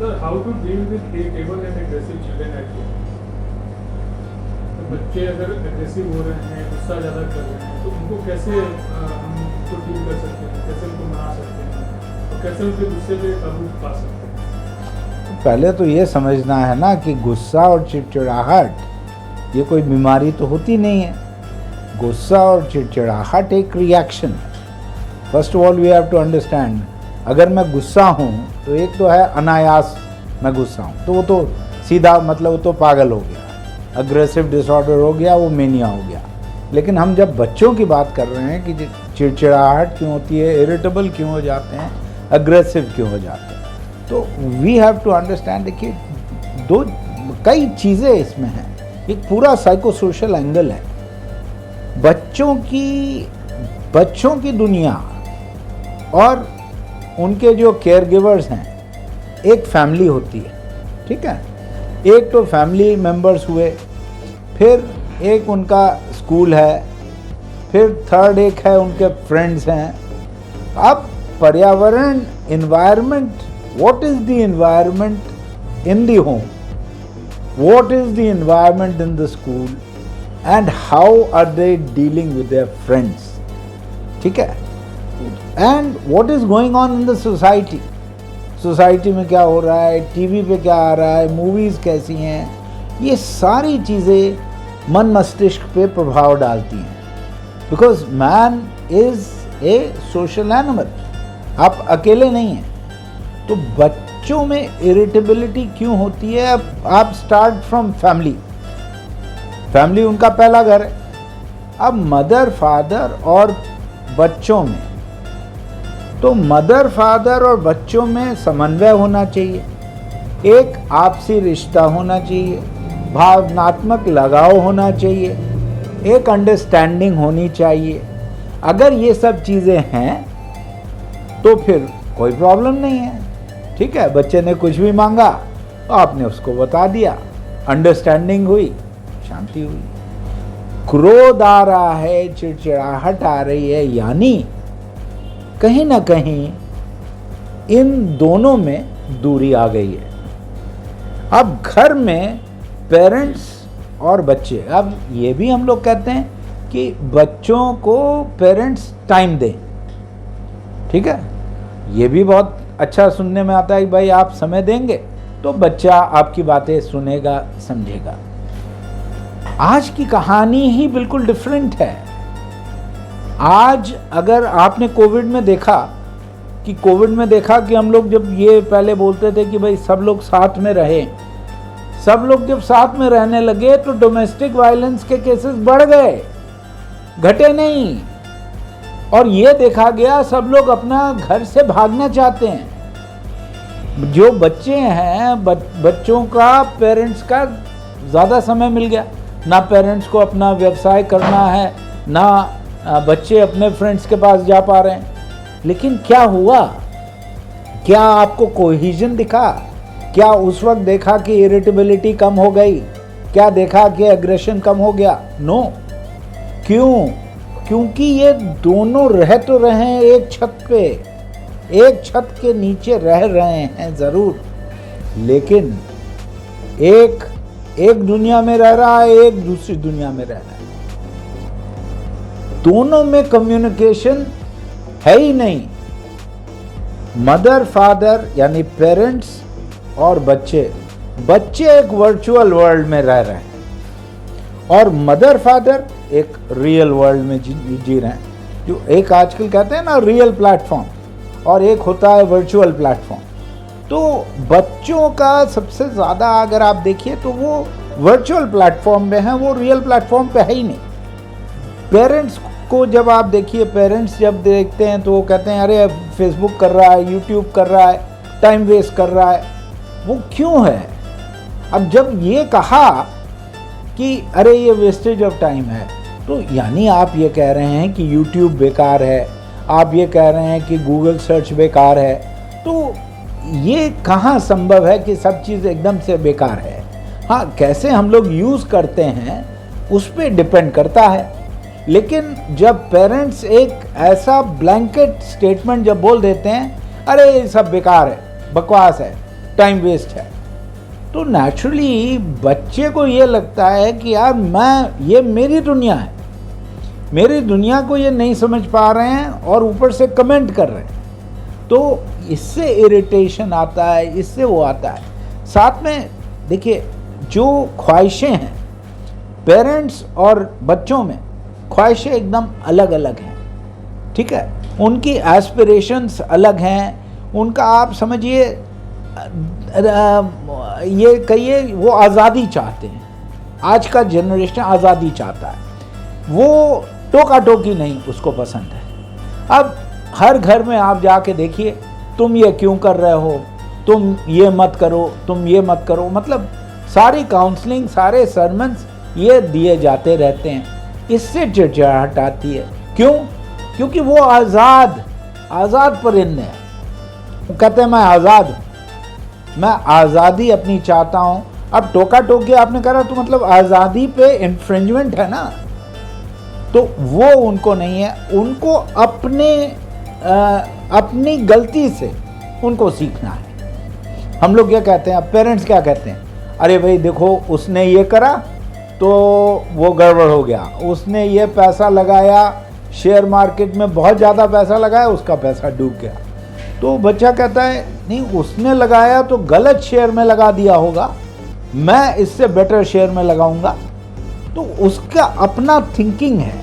So how to deal with irritable and aggressive children at home? तो बच्चे अगर aggressive हो रहे हैं, गुस्सा ज़्यादा कर रहे हैं, तो उनको कैसे हम उनको डील कर सकते हैं, कैसे उनको मना सकते हैं और कैसे उनके गुस्से पे काबू पा सकते हैं? पहले तो ये समझना है ना कि गुस्सा और चिड़चिड़ाहट ये कोई बीमारी तो होती नहीं है। गुस्सा और चिड़चिड़ाहट एक रिएक्शन है। First of all we have to understand, अगर मैं गुस्सा हूँ तो एक तो है अनायास मैं गुस्सा हूँ, तो वो तो सीधा मतलब वो तो पागल हो गया, अग्रेसिव डिसऑर्डर हो गया, वो मेनिया हो गया। लेकिन हम जब बच्चों की बात कर रहे हैं कि चिड़चिड़ाहट क्यों होती है, इरिटेबल क्यों हो जाते हैं, अग्रेसिव क्यों हो जाते हैं, तो वी हैव टू अंडरस्टैंड। देखिए कई चीज़ें इसमें हैं, एक पूरा साइको सोशल एंगल है। बच्चों की दुनिया और उनके जो केयर गिवर्स हैं, एक फैमिली होती है, ठीक है। एक तो फैमिली मेंबर्स हुए, फिर एक उनका स्कूल है, फिर थर्ड एक है उनके फ्रेंड्स हैं। अब पर्यावरण, environment, what is the environment in the home, what is the environment in the school, and how are they dealing with their friends, ठीक है। And what is going on in the society, society में क्या हो रहा है, TV पे क्या आ रहा है, मूवीज़ कैसी हैं, ये सारी चीज़ें मन मस्तिष्क पे प्रभाव डालती हैं। Because man is a social animal, आप अकेले नहीं हैं। तो बच्चों में इरिटेबिलिटी क्यों होती है? अब आप स्टार्ट फ्रॉम फैमिली, फैमिली उनका पहला घर है। अब मदर फादर और बच्चों में, तो मदर फादर और बच्चों में समन्वय होना चाहिए, एक आपसी रिश्ता होना चाहिए, भावनात्मक लगाव होना चाहिए, एक अंडरस्टैंडिंग होनी चाहिए। अगर ये सब चीज़ें हैं तो फिर कोई प्रॉब्लम नहीं है, ठीक है। बच्चे ने कुछ भी मांगा तो आपने उसको बता दिया, अंडरस्टैंडिंग हुई, शांति हुई। क्रोध आ रहा है, चिड़चिड़ाहट आ रही है, यानी कहीं ना कहीं इन दोनों में दूरी आ गई है। अब घर में पेरेंट्स और बच्चे, अब ये भी हम लोग कहते हैं कि बच्चों को पेरेंट्स टाइम दें, ठीक है। ये भी बहुत अच्छा सुनने में आता है कि भाई आप समय देंगे तो बच्चा आपकी बातें सुनेगा, समझेगा। आज की कहानी ही बिल्कुल डिफरेंट है। आज अगर आपने कोविड में देखा कि हम लोग जब ये पहले बोलते थे कि भाई सब लोग साथ में रहें, सब लोग जब साथ में रहने लगे तो डोमेस्टिक वायलेंस के केसेस बढ़ गए, घटे नहीं। और ये देखा गया सब लोग अपना घर से भागना चाहते हैं। जो बच्चे हैं, बच्चों का पेरेंट्स का ज़्यादा समय मिल गया, ना पेरेंट्स को अपना व्यवसाय करना है, ना बच्चे अपने फ्रेंड्स के पास जा पा रहे हैं। लेकिन क्या हुआ? क्या आपको कोहेजन दिखा? क्या उस वक्त देखा कि इरिटेबिलिटी कम हो गई? क्या देखा कि एग्रेशन कम हो गया? नो। क्यों? क्योंकि ये दोनों रह तो रहे हैं एक छत पे, एक छत के नीचे रह रहे हैं ज़रूर, लेकिन एक दुनिया में रह रहा है, एक दूसरी दुनिया में रह रहा है। दोनों में कम्युनिकेशन है ही नहीं। मदर फादर यानी पेरेंट्स और बच्चे एक वर्चुअल वर्ल्ड में रह रहे हैं और मदर फादर एक रियल वर्ल्ड में जी रहे हैं। जो एक आजकल कहते हैं ना रियल प्लेटफॉर्म, और एक होता है वर्चुअल प्लेटफॉर्म। तो बच्चों का सबसे ज़्यादा अगर आप देखिए तो वो वर्चुअल प्लेटफॉर्म में है, वो रियल प्लेटफॉर्म पे है ही नहीं। पेरेंट्स को जब आप देखिए, पेरेंट्स जब देखते हैं तो वो कहते हैं अरे फेसबुक कर रहा है, यूट्यूब कर रहा है, टाइम वेस्ट कर रहा है। वो क्यों है? अब जब ये कहा कि अरे ये वेस्टेज ऑफ टाइम है, तो यानी आप ये कह रहे हैं कि यूट्यूब बेकार है, आप ये कह रहे हैं कि गूगल सर्च बेकार है। तो ये कहाँ संभव है कि सब चीज़ एकदम से बेकार है? हाँ, कैसे हम लोग यूज़ करते हैं उस पर डिपेंड करता है। लेकिन जब पेरेंट्स एक ऐसा ब्लैंकेट स्टेटमेंट जब बोल देते हैं, अरे ये सब बेकार है, बकवास है, टाइम वेस्ट है। तो नेचुरली बच्चे को ये लगता है कि यार ये मेरी दुनिया है, मेरी दुनिया को ये नहीं समझ पा रहे हैं और ऊपर से कमेंट कर रहे हैं, तो इससे इरिटेशन आता है, इससे वो आता है। साथ में देखिए, जो ख्वाहिशें हैं पेरेंट्स और बच्चों में, ख्वाहिशें एकदम अलग अलग हैं, ठीक है। उनकी एस्पिरेशंस अलग हैं, उनका आप समझिए ये कहिए वो आज़ादी चाहते हैं। आज का जनरेशन आज़ादी चाहता है, वो टोका टोकी नहीं उसको पसंद है। अब हर घर में आप जाके देखिए, तुम ये क्यों कर रहे हो, तुम ये मत करो, तुम ये मत करो, मतलब सारी काउंसलिंग, सारे सरमन्स ये दिए जाते रहते हैं। इससे चिड़चिड़ाहट आती है। क्यों? क्योंकि वो आज़ाद परिंदे हैं। वो कहते हैं मैं आज़ाद हूँ, मैं आज़ादी अपनी चाहता हूँ। अब टोका टोकी आपने करा तो मतलब आज़ादी पे इन्फ्रिंजमेंट है ना, तो वो उनको नहीं है। उनको अपनी गलती से उनको सीखना है। हम लोग क्या कहते हैं, अब पेरेंट्स क्या कहते हैं, अरे भाई देखो उसने ये करा तो वो गड़बड़ हो गया, उसने ये पैसा लगाया शेयर मार्केट में, बहुत ज़्यादा पैसा लगाया, उसका पैसा डूब गया। तो बच्चा कहता है नहीं, उसने लगाया तो गलत शेयर में लगा दिया होगा, मैं इससे बेटर शेयर में लगाऊंगा। तो उसका अपना थिंकिंग है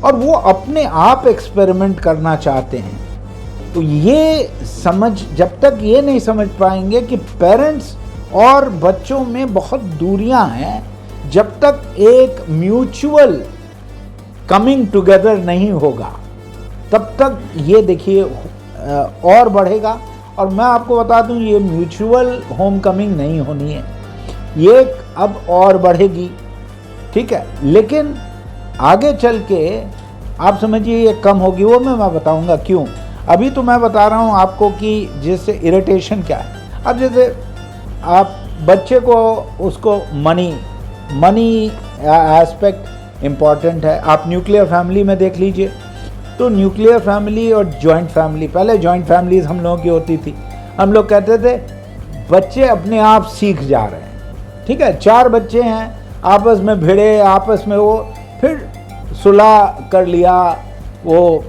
और वो अपने आप एक्सपेरिमेंट करना चाहते हैं। तो ये समझ, जब तक ये नहीं समझ पाएंगे कि पेरेंट्स और बच्चों में बहुत दूरियां हैं, जब तक एक म्यूचुअल कमिंग टुगेदर नहीं होगा, तब तक ये देखिए और बढ़ेगा। और मैं आपको बता दूं, ये म्यूचुअल होम कमिंग नहीं होनी है, ये अब और बढ़ेगी, ठीक है। लेकिन आगे चल के आप समझिए ये कम होगी, वो मैं बताऊंगा क्यों। अभी तो मैं बता रहा हूँ आपको कि जैसे इरिटेशन क्या है। अब जैसे आप बच्चे को, उसको मनी एस्पेक्ट इम्पॉर्टेंट है। आप न्यूक्लियर फैमिली में देख लीजिए, तो न्यूक्लियर फैमिली और जॉइंट फैमिली, पहले जॉइंट फैमिलीज हम लोगों की होती थी। हम लोग कहते थे बच्चे अपने आप सीख जा रहे हैं, ठीक है। 4 बच्चे हैं, आपस में भिड़े, आपस में वो फिर सुलह कर लिया, वो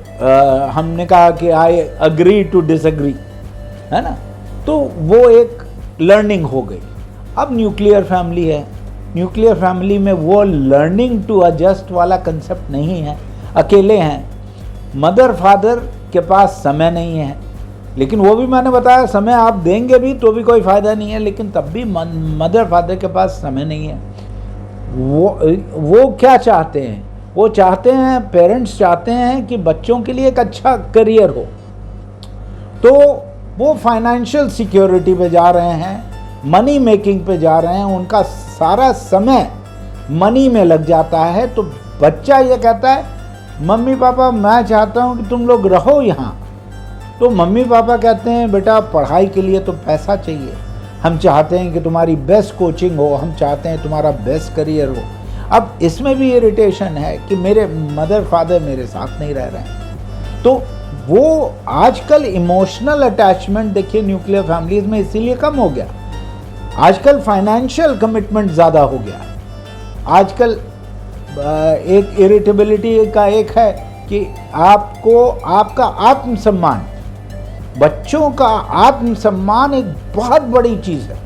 हमने कहा कि आई अग्री टू डिसएग्री, है ना, तो वो एक लर्निंग हो गई। अब न्यूक्लियर फैमिली है, न्यूक्लियर फैमिली में वो लर्निंग टू एडजस्ट वाला कंसेप्ट नहीं है। अकेले हैं, मदर फादर के पास समय नहीं है, लेकिन वो भी मैंने बताया समय आप देंगे भी तो भी कोई फ़ायदा नहीं है, लेकिन तब भी मदर फादर के पास समय नहीं है। वो क्या चाहते हैं, वो चाहते हैं, पेरेंट्स चाहते हैं कि बच्चों के लिए एक अच्छा करियर हो, तो वो फाइनेंशियल सिक्योरिटी पे जा रहे हैं, मनी मेकिंग पे जा रहे हैं, उनका सारा समय मनी में लग जाता है। तो बच्चा ये कहता है मम्मी पापा मैं चाहता हूँ कि तुम लोग रहो यहाँ, तो मम्मी पापा कहते हैं बेटा पढ़ाई के लिए तो पैसा चाहिए, हम चाहते हैं कि तुम्हारी बेस्ट कोचिंग हो, हम चाहते हैं तुम्हारा बेस्ट करियर हो। अब इसमें भी इरिटेशन है कि मेरे मदर फादर मेरे साथ नहीं रह रहे हैं। तो वो आजकल इमोशनल अटैचमेंट देखिए न्यूक्लियर फैमिलीज में इसीलिए कम हो गया। आजकल फाइनेंशियल कमिटमेंट ज़्यादा हो गया। आजकल एक इरिटेबिलिटी का एक है कि आपको आपका आत्मसम्मान, बच्चों का आत्मसम्मान एक बहुत बड़ी चीज़ है,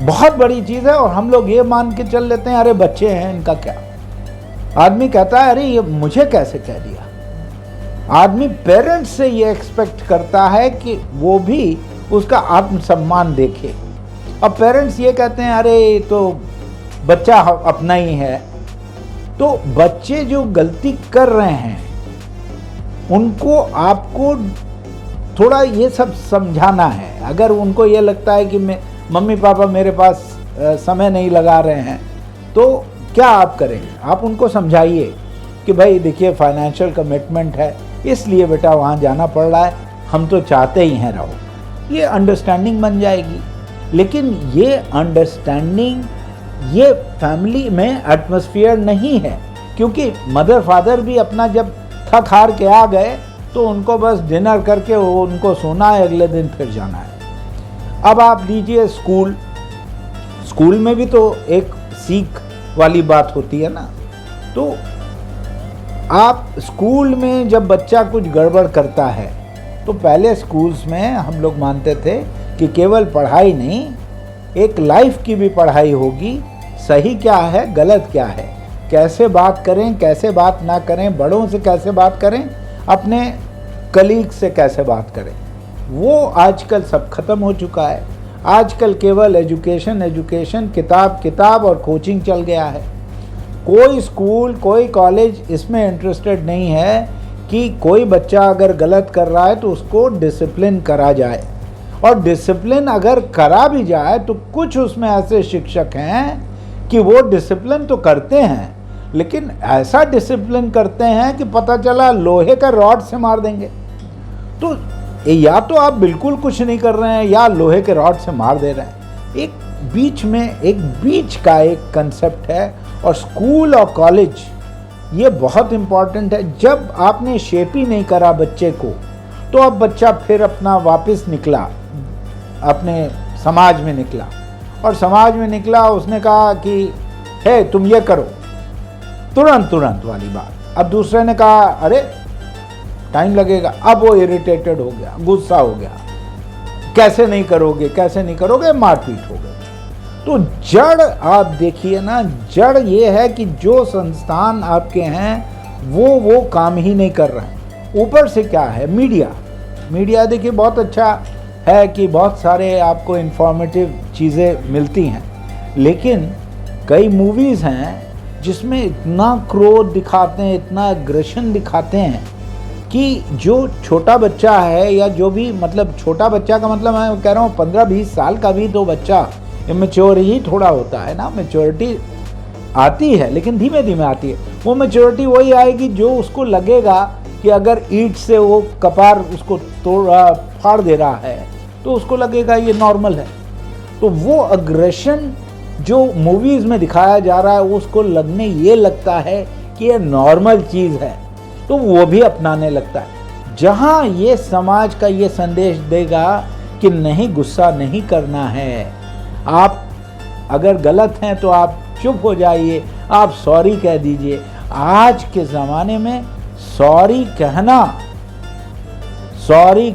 बहुत बड़ी चीज़ है। और हम लोग ये मान के चल लेते हैं अरे बच्चे हैं इनका क्या। आदमी कहता है अरे ये मुझे कैसे कह दिया। आदमी पेरेंट्स से ये एक्सपेक्ट करता है कि वो भी उसका आत्मसम्मान देखे। अब पेरेंट्स ये कहते हैं अरे तो बच्चा अपना ही है। तो बच्चे जो गलती कर रहे हैं उनको आपको थोड़ा ये सब समझाना है। अगर उनको ये लगता है कि मम्मी पापा मेरे पास समय नहीं लगा रहे हैं, तो क्या आप करें, आप उनको समझाइए कि भाई देखिए फाइनेंशियल कमिटमेंट है इसलिए बेटा वहाँ जाना पड़ रहा है, हम तो चाहते ही हैं रहो। ये अंडरस्टैंडिंग बन जाएगी। लेकिन ये अंडरस्टैंडिंग ये फैमिली में एटमॉस्फेयर नहीं है, क्योंकि मदर फादर भी अपना जब थक हार के आ गए तो उनको बस डिनर करके उनको सोना है, अगले दिन फिर जाना है। अब आप लीजिए स्कूल, स्कूल में भी तो एक सीख वाली बात होती है ना। तो आप स्कूल में जब बच्चा कुछ गड़बड़ करता है तो पहले स्कूल्स में हम लोग मानते थे कि केवल पढ़ाई नहीं, एक लाइफ की भी पढ़ाई होगी। सही क्या है, गलत क्या है, कैसे बात करें, कैसे बात ना करें, बड़ों से कैसे बात करें, अपने कलीग से कैसे बात करें, वो आजकल सब खत्म हो चुका है। आजकल केवल एजुकेशन एजुकेशन, किताब किताब और कोचिंग चल गया है। कोई स्कूल, कोई कॉलेज इसमें इंटरेस्टेड नहीं है कि कोई बच्चा अगर गलत कर रहा है तो उसको डिसिप्लिन करा जाए। और डिसिप्लिन अगर करा भी जाए तो कुछ उसमें ऐसे शिक्षक हैं कि वो डिसिप्लिन तो करते हैं, लेकिन ऐसा डिसिप्लिन करते हैं कि पता चला लोहे का रॉड से मार देंगे। तो या तो आप बिल्कुल कुछ नहीं कर रहे हैं या लोहे के रॉड से मार दे रहे हैं। एक बीच में, एक बीच का एक कंसेप्ट है। और स्कूल और कॉलेज ये बहुत इम्पॉर्टेंट है। जब आपने शेप ही नहीं करा बच्चे को, तो अब बच्चा फिर अपना वापस निकला, अपने समाज में निकला, और समाज में निकला, उसने कहा कि हे तुम ये करो, तुरंत तुरंत वाली बात। अब दूसरे ने कहा अरे टाइम लगेगा, अब वो इरिटेटेड हो गया, गुस्सा हो गया, कैसे नहीं करोगे, कैसे नहीं करोगे, मारपीट हो गई। तो जड़ आप देखिए ना, जड़ ये है कि जो संस्थान आपके हैं वो काम ही नहीं कर रहे हैं। ऊपर से क्या है, मीडिया देखिए बहुत अच्छा है कि बहुत सारे आपको इन्फॉर्मेटिव चीज़ें मिलती हैं, लेकिन कई मूवीज़ हैं जिसमें इतना क्रोध दिखाते हैं, इतना एग्रेशन दिखाते हैं कि जो छोटा बच्चा है, या जो भी, मतलब छोटा बच्चा का मतलब मैं कह रहा हूँ 15-20 साल का भी तो बच्चा इमेच्योर ही थोड़ा होता है ना। मैच्योरिटी आती है लेकिन धीमे धीमे आती है। वो मैच्योरिटी वही आएगी जो उसको लगेगा कि अगर ईंट से वो कपार उसको फाड़ दे रहा है तो उसको लगेगा ये नॉर्मल है। तो वो अग्रेशन जो मूवीज़ में दिखाया जा रहा है उसको लगने ये लगता है कि ये नॉर्मल चीज़ है, तो वो भी अपनाने लगता है। जहाँ ये समाज का ये संदेश देगा कि नहीं, गुस्सा नहीं करना है, आप अगर गलत हैं तो आप चुप हो जाइए, आप सॉरी कह दीजिए। आज के ज़माने में सॉरी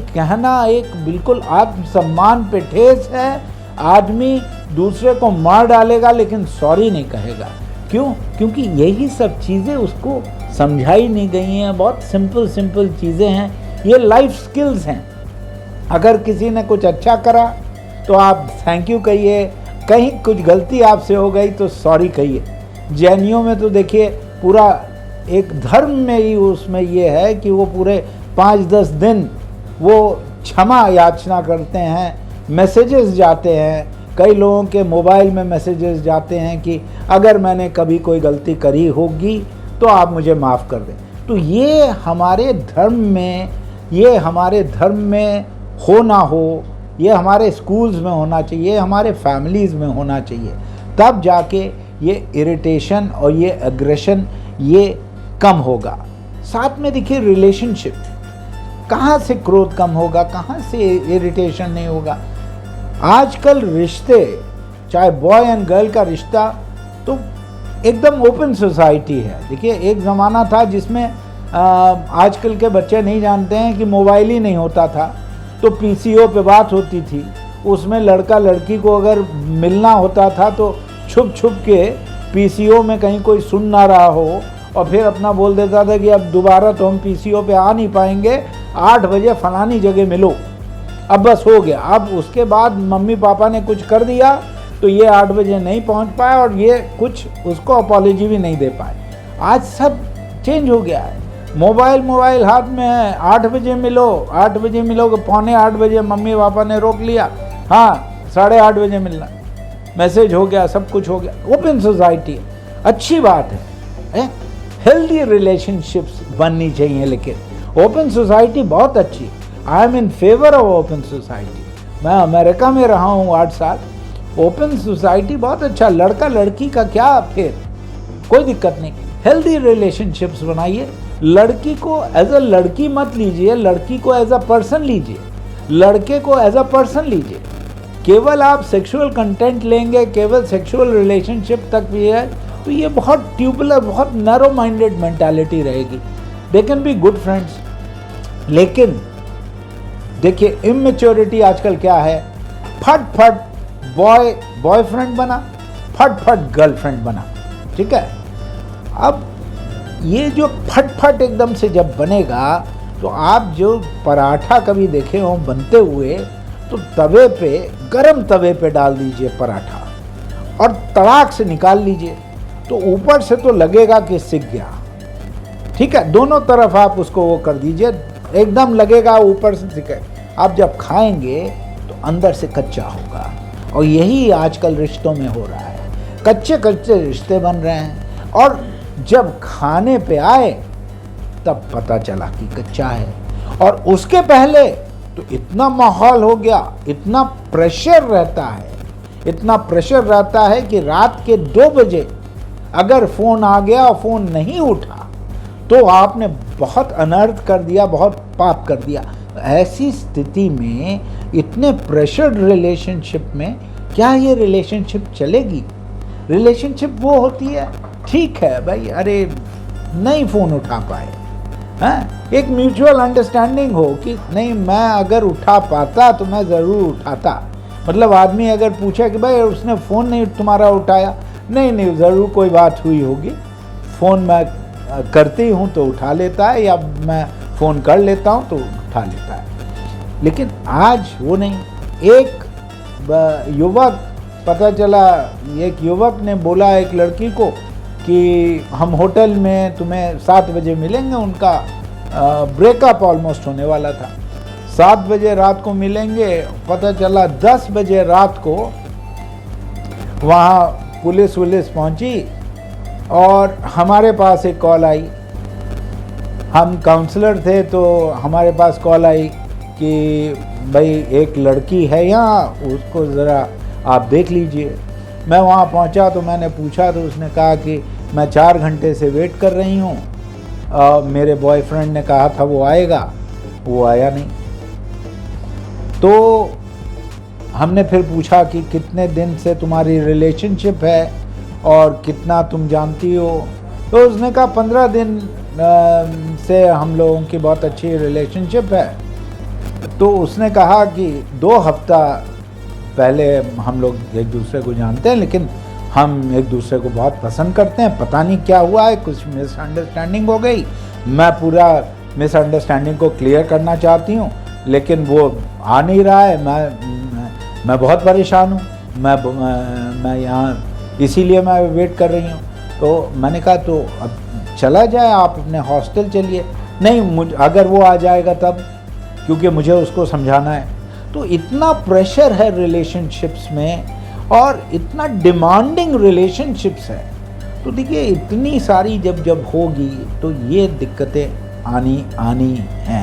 कहना एक बिल्कुल आत्मसम्मान पे ठेस है। आदमी दूसरे को मार डालेगा लेकिन सॉरी नहीं कहेगा। क्यों? क्योंकि यही सब चीज़ें उसको समझाई नहीं गई हैं। बहुत सिंपल चीज़ें हैं, ये लाइफ स्किल्स हैं। अगर किसी ने कुछ अच्छा करा तो आप थैंक यू कहिए, कहीं कुछ गलती आपसे हो गई तो सॉरी कहिए। जैनियों में तो देखिए पूरा एक धर्म में ही उसमें ये है कि वो पूरे 5-10 दिन वो क्षमा याचना करते हैं। मैसेजेस जाते हैं, कई लोगों के मोबाइल में मैसेजेस जाते हैं कि अगर मैंने कभी कोई गलती करी होगी तो आप मुझे माफ़ कर दें। तो ये हमारे धर्म में हो ना हो, ये हमारे स्कूल्स में होना चाहिए, हमारे फैमिलीज़ में होना चाहिए। तब जाके ये इरिटेशन और ये एग्रेशन ये कम होगा। साथ में देखिए रिलेशनशिप, कहाँ से क्रोध कम होगा, कहाँ से इरिटेशन नहीं होगा। आजकल रिश्ते, चाहे बॉय एंड गर्ल का रिश्ता, तो एकदम ओपन सोसाइटी है। देखिए एक ज़माना था जिसमें आजकल के बच्चे नहीं जानते हैं कि मोबाइल ही नहीं होता था, तो पीसीओ पे बात होती थी। उसमें लड़का लड़की को अगर मिलना होता था तो छुप के पीसीओ में कहीं कोई सुन ना रहा हो, और फिर अपना बोल देता था कि अब दोबारा तो हम पीसीओ पे आ नहीं पाएंगे, 8 बजे फलानी जगह मिलो। अब बस हो गया। अब उसके बाद मम्मी पापा ने कुछ कर दिया तो ये 8 बजे नहीं पहुंच पाए और ये कुछ उसको अपॉलॉजी भी नहीं दे पाए। आज सब चेंज हो गया है। मोबाइल हाथ में है, 8 बजे मिलो, 8 बजे मिलोगे, 7:45 बजे मम्मी पापा ने रोक लिया, हाँ 8:30 बजे मिलना, मैसेज हो गया, सब कुछ हो गया। ओपन सोसाइटी अच्छी बात है, हेल्दी रिलेशनशिप्स बननी चाहिए, लेकिन ओपन सोसाइटी बहुत अच्छी। I am in favour of open society. मैं अमेरिका में रहा हूँ 8 साल। ओपन सोसाइटी बहुत अच्छा। लड़का लड़की का क्या, फिर कोई दिक्कत नहीं। हेल्दी रिलेशनशिप्स बनाइए। लड़की को एज अ लड़की मत लीजिए, लड़की को एज अ पर्सन लीजिए, लड़के को एज अ पर्सन लीजिए। केवल आप सेक्सुअल कंटेंट लेंगे, केवल सेक्सुअल रिलेशनशिप तक भी है, तो ये बहुत ट्यूबुलर, बहुत नैरो माइंडेड मेंटालिटी रहेगी। They can be good friends, लेकिन देखिए इमेच्योरिटी आजकल क्या है, फट फट बॉयफ्रेंड बना, फट फट गर्लफ्रेंड बना, ठीक है। अब ये जो फट फट एकदम से जब बनेगा, तो आप जो पराठा कभी देखे हो बनते हुए, तो तवे पे, गरम तवे पे डाल दीजिए पराठा और तड़ाक से निकाल लीजिए, तो ऊपर से तो लगेगा कि सिक गया, ठीक है, दोनों तरफ आप उसको वो कर दीजिए, एकदम लगेगा ऊपर से सिके। आप जब खाएंगे तो अंदर से कच्चा होगा, और यही आजकल रिश्तों में हो रहा है, कच्चे कच्चे रिश्ते बन रहे हैं, और जब खाने पे आए तब पता चला कि कच्चा है। और उसके पहले तो इतना माहौल हो गया, इतना प्रेशर रहता है, इतना प्रेशर रहता है कि रात के 2 बजे अगर फ़ोन आ गया और फ़ोन नहीं उठा तो आपने बहुत अनर्थ कर दिया, बहुत पाप कर दिया। ऐसी स्थिति में, इतने प्रेशर्ड रिलेशनशिप में क्या ये रिलेशनशिप चलेगी? रिलेशनशिप वो होती है, ठीक है भाई, अरे नहीं फ़ोन उठा पाए, हैं, एक म्यूचुअल अंडरस्टैंडिंग हो कि नहीं, मैं अगर उठा पाता तो मैं ज़रूर उठाता। मतलब आदमी अगर पूछे कि भाई उसने फ़ोन नहीं तुम्हारा उठाया, नहीं ज़रूर कोई बात हुई होगी, फ़ोन मैं करती हूँ तो उठा लेता है, या मैं फ़ोन कर लेता हूँ तो उठा लेता है। लेकिन आज वो नहीं। एक युवक, पता चला एक युवक ने बोला एक लड़की को कि हम होटल में तुम्हें 7 बजे मिलेंगे, उनका ब्रेकअप ऑलमोस्ट होने वाला था, 7 बजे रात को मिलेंगे। पता चला 10 बजे रात को वहाँ पुलिस पहुँची और हमारे पास एक कॉल आई, हम काउंसलर थे तो हमारे पास कॉल आई कि भाई एक लड़की है यहाँ, उसको ज़रा आप देख लीजिए। मैं वहाँ पहुँचा तो मैंने पूछा, तो उसने कहा कि मैं 4 घंटे से वेट कर रही हूँ, मेरे बॉयफ्रेंड ने कहा था वो आएगा, वो आया नहीं। तो हमने फिर पूछा कि कितने दिन से तुम्हारी रिलेशनशिप है और कितना तुम जानती हो, तो उसने कहा 15 दिन से हम लोगों की बहुत अच्छी रिलेशनशिप है। तो उसने कहा कि 2 हफ्ता पहले हम लोग एक दूसरे को जानते हैं, लेकिन हम एक दूसरे को बहुत पसंद करते हैं, पता नहीं क्या हुआ है, कुछ मिसअंडरस्टैंडिंग हो गई। मैं पूरा मिसअंडरस्टैंडिंग को क्लियर करना चाहती हूँ, लेकिन वो आ नहीं रहा है। मैं बहुत परेशान हूँ, मैं यहाँ इसीलिए मैं वेट कर रही हूँ। तो मैंने कहा तो अब चला जाए, आप अपने हॉस्टल चलिए। नहीं, अगर वो आ जाएगा तब, क्योंकि मुझे उसको समझाना है। तो इतना प्रेशर है रिलेशनशिप्स में, और इतना डिमांडिंग रिलेशनशिप्स है। तो देखिए इतनी सारी जब होगी तो ये दिक्कतें आनी हैं।